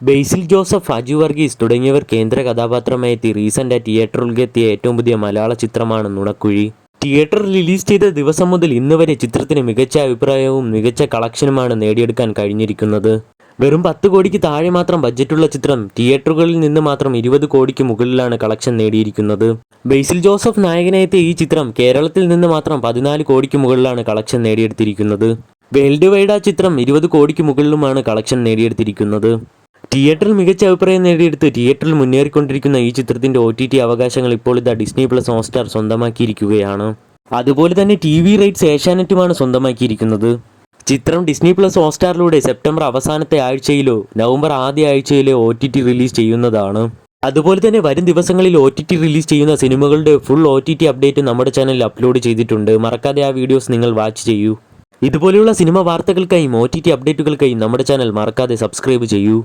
ബേസിൽ Joseph, Aju Varghese തുടങ്ങിയവർ കേന്ദ്ര കഥാപാത്രമായെത്തി recent തിയേറ്ററിലെത്തിയ ഏറ്റവും പുതിയ മലയാള ചിത്രമാണ് നുണക്കുഴി. തിയേറ്ററിൽ റിലീസ് ചെയ്ത ദിവസം മുതൽ ഇന്ന് വരെ ചിത്രത്തിന് മികച്ച അഭിപ്രായവും മികച്ച കളക്ഷനുമാണ് നേടിയെടുക്കാൻ കഴിഞ്ഞിരിക്കുന്നത്. വെറും 10 കോടിക്ക് താഴെ മാത്രം ബഡ്ജറ്റുള്ള ചിത്രം തിയേറ്ററുകളിൽ നിന്ന് മാത്രം 20 കോടിക്ക് മുകളിലാണ് കളക്ഷൻ നേടിയിരിക്കുന്നത്. ബേസിൽ ജോസഫ് നായകനായെത്തിയ ഈ ചിത്രം കേരളത്തിൽ നിന്ന് മാത്രം 14 കോടിക്ക് മുകളിലാണ് കളക്ഷൻ നേടിയെടുത്തിരിക്കുന്നത്. വേൾഡ് വൈഡ് ആ ചിത്രം 20 കോടിക്ക് മുകളിലുമാണ് കളക്ഷൻ നേടിയെടുത്തിരിക്കുന്നത്. തിയേറ്ററിൽ മികച്ച അഭിപ്രായം നേടിയെടുത്ത് തിയേറ്ററിൽ മുന്നേറിക്കൊണ്ടിരിക്കുന്ന ഈ ചിത്രത്തിന്റെ OTT അവകാശങ്ങൾ ഇപ്പോൾ ഇതാ ഡിസ്നി പ്ലസ് ഹോട്ട്സ്റ്റാർ സ്വന്തമാക്കിയിരിക്കുകയാണ്. അതുപോലെ തന്നെ TV റൈറ്റ്സ് ഏഷ്യാനെറ്റുമാണ് സ്വന്തമാക്കിയിരിക്കുന്നത്. ചിത്രം ഡിസ്നി പ്ലസ് ഹോട്ട്സ്റ്റാറിലൂടെ സെപ്റ്റംബർ അവസാനത്തെ ആഴ്ചയിലോ നവംബർ ആദ്യ ആഴ്ചയിലോ OTT റിലീസ് ചെയ്യുന്നതാണ്. അതുപോലെ തന്നെ വരും ദിവസങ്ങളിൽ OTT റിലീസ് ചെയ്യുന്ന സിനിമകളുടെ ഫുൾ OTT അപ്ഡേറ്റ് നമ്മുടെ ചാനലിൽ അപ്ലോഡ് ചെയ്തിട്ടുണ്ട്. മറക്കാതെ ആ വീഡിയോസ് നിങ്ങൾ വാച്ച് ചെയ്യൂ. ഇതുപോലെയുള്ള സിനിമ വാർത്തകൾക്കായും OTT അപ്ഡേറ്റുകൾക്കായും നമ്മുടെ ചാനൽ മറക്കാതെ സബ്സ്ക്രൈബ് ചെയ്യൂ.